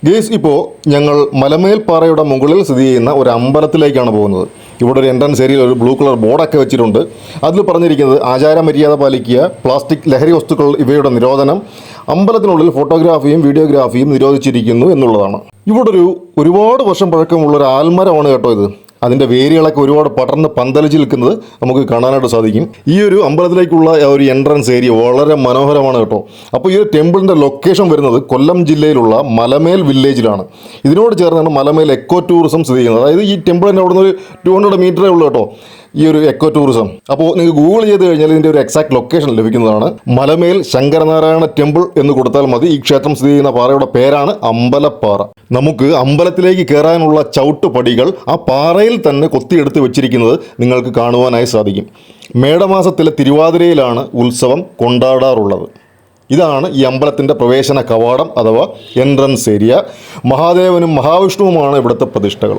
Guys, ഇപ്പോൾ ഞങ്ങൾ മലമേൽപ്പാറയുടെ മുകളിൽ സ്ഥിതി ചെയ്യുന്ന ഒരു അമ്പലത്തിലേക്കാണ് പോകുന്നത്. ഇവിടെ ഒരു എൻട്രൻസ് ഏരിയയിൽ ഒരു ബ്ലൂ കളർ ബോർഡൊക്കെ വെച്ചിട്ടുണ്ട്. അതിൽ പറഞ്ഞിരിക്കുന്നത് ആചാരമര്യാദ പാലിക്കുക, പ്ലാസ്റ്റിക് ലഹരി വസ്തുക്കൾ ഇവയുടെ നിരോധനം, അമ്പലത്തിനുള്ളിൽ ഫോട്ടോഗ്രാഫിയും വീഡിയോഗ്രാഫിയും നിരോധിച്ചിരിക്കുന്നു എന്നുള്ളതാണ്. ഇവിടെ ഒരുപാട് വർഷം പഴക്കമുള്ള ഒരു ആൽമരമാണ് കേട്ടോ ഇത്. അതിൻ്റെ വേരുകളൊക്കെ ഒരുപാട് പടർന്ന് പന്തലിച്ച് നിൽക്കുന്നത് നമുക്ക് കാണാനായിട്ട് സാധിക്കും. ഈ ഒരു അമ്പലത്തിലേക്കുള്ള ഒരു എൻട്രൻസ് ഏരിയ വളരെ മനോഹരമാണ് കേട്ടോ. അപ്പോൾ ഈ ഒരു ടെമ്പിളിൻ്റെ ലൊക്കേഷൻ വരുന്നത് കൊല്ലം ജില്ലയിലുള്ള മലമേൽ വില്ലേജിലാണ്. ഇതിനോട് ചേർന്നാണ് മലമേൽ എക്കോ ടൂറിസം സ്ഥിതി ചെയ്യുന്നത്. അതായത് ഈ ടെമ്പിളിൻ്റെ അവിടെ നിന്ന് ഒരു 200 മീറ്ററേ ഉള്ളൂ കേട്ടോ ഈ ഒരു എക്കോ ടൂറിസം. അപ്പോൾ നിങ്ങൾക്ക് ഗൂഗിൾ ചെയ്ത് കഴിഞ്ഞാൽ ഇതിൻ്റെ ഒരു എക്സാക്ട് ലൊക്കേഷൻ ലഭിക്കുന്നതാണ്. മലമേൽ ശങ്കരനാരായണ ടെമ്പിൾ എന്ന് കൊടുത്താൽ മതി. ഈ ക്ഷേത്രം സ്ഥിതി ചെയ്യുന്ന പാറയുടെ പേരാണ് അമ്പലപ്പാറ. നമുക്ക് അമ്പലത്തിലേക്ക് കയറാനുള്ള ചവിട്ടുപടികൾ ആ പാറയിൽ തന്നെ കൊത്തിയെടുത്ത് വെച്ചിരിക്കുന്നത് നിങ്ങൾക്ക് കാണുവാനായി സാധിക്കും. മേടമാസത്തിലെ തിരുവാതിരയിലാണ് ഉത്സവം കൊണ്ടാടാറുള്ളത്. ഇതാണ് ഈ അമ്പലത്തിൻ്റെ പ്രവേശന കവാടം അഥവാ എൻട്രൻസ് ഏരിയ. മഹാദേവനും മഹാവിഷ്ണുവുമാണ് ഇവിടുത്തെ പ്രതിഷ്ഠകൾ.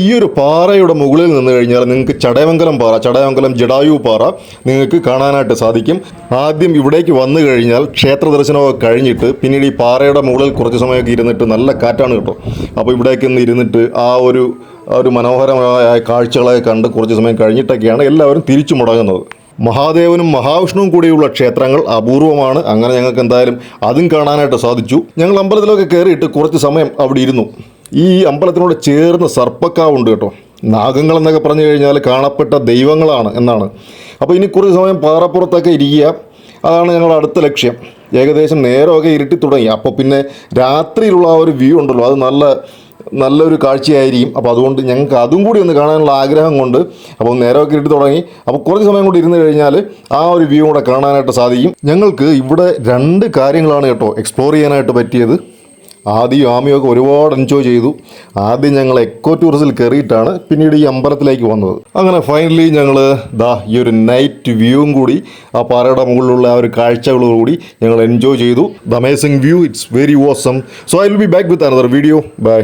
ഈ ഒരു പാറയുടെ മുകളിൽ നിന്ന് കഴിഞ്ഞാൽ നിങ്ങൾക്ക് ചടയമംഗലം പാറ, ചടയമംഗലം ജടായു പാറ നിങ്ങൾക്ക് കാണാനായിട്ട് സാധിക്കും. ആദ്യം ഇവിടേക്ക് വന്നു കഴിഞ്ഞാൽ ക്ഷേത്ര ദർശനമൊക്കെ കഴിഞ്ഞിട്ട് പിന്നീട് ഈ പാറയുടെ മുകളിൽ കുറച്ച് സമയമൊക്കെ ഇരുന്നിട്ട് നല്ല കാറ്റാണ് കേട്ടോ. അപ്പോൾ ഇവിടേക്ക് ഒന്ന് ഇരുന്നിട്ട് ആ ഒരു മനോഹരമായ കാഴ്ചകളൊക്കെ കണ്ട് കുറച്ച് സമയം കഴിഞ്ഞിട്ടൊക്കെയാണ് എല്ലാവരും തിരിച്ചു മുടങ്ങുന്നത്. മഹാദേവനും മഹാവിഷ്ണുവും കൂടിയുള്ള ക്ഷേത്രങ്ങൾ അപൂർവമാണ്. അങ്ങനെ ഞങ്ങൾക്ക് എന്തായാലും അതും കാണാനായിട്ട് സാധിച്ചു. ഞങ്ങൾ അമ്പലത്തിലൊക്കെ കയറിയിട്ട് കുറച്ച് സമയം അവിടെ ഇരുന്നു. ഈ അമ്പലത്തിനോട് ചേർന്ന് സർപ്പക്കാവുണ്ട് കേട്ടോ. നാഗങ്ങൾ എന്നൊക്കെ പറഞ്ഞു കഴിഞ്ഞാൽ കാണപ്പെട്ട ദൈവങ്ങളാണ് എന്നാണ്. അപ്പോൾ ഇനി കുറച്ച് സമയം പാറപ്പുറത്തൊക്കെ ഇരിക്കുക, അതാണ് ഞങ്ങളുടെ അടുത്ത ലക്ഷ്യം. ഏകദേശം നേരമൊക്കെ ഇരുട്ടി തുടങ്ങി. അപ്പോൾ പിന്നെ രാത്രിയിലുള്ള ആ ഒരു വ്യൂ ഉണ്ടല്ലോ, അത് നല്ലൊരു കാഴ്ചയായിരിക്കും. അപ്പോൾ അതുകൊണ്ട് ഞങ്ങൾക്ക് അതും കൂടി ഒന്ന് കാണാനുള്ള ആഗ്രഹം കൊണ്ട് അപ്പോൾ നേരമൊക്കെ ഇട്ട് തുടങ്ങി. അപ്പോൾ കുറച്ച് സമയം കൂടി ഇരുന്ന് കഴിഞ്ഞാൽ ആ ഒരു വ്യൂ കൂടെ കാണാനായിട്ട് സാധിക്കും. ഞങ്ങൾക്ക് ഇവിടെ 2 കാര്യങ്ങളാണ് കേട്ടോ എക്സ്പ്ലോർ ചെയ്യാനായിട്ട് പറ്റിയത്. ആദ്യം ആമിയൊക്കെ ഒരുപാട് എൻജോയ് ചെയ്തു. ആദ്യം ഞങ്ങൾ എക്കോ ടൂറിസത്തിൽ കയറിയിട്ടാണ് പിന്നീട് ഈ അമ്പലത്തിലേക്ക് വന്നത്. അങ്ങനെ ഫൈനലി ഞങ്ങൾ ഈ ഒരു നൈറ്റ് വ്യൂവും കൂടി ആ പാറയുടെ മുകളിലുള്ള ആ ഒരു കാഴ്ചകളോടുകൂടി ഞങ്ങൾ എൻജോയ് ചെയ്തു. The amazing view, it's very awesome. So I will be back with another video. By.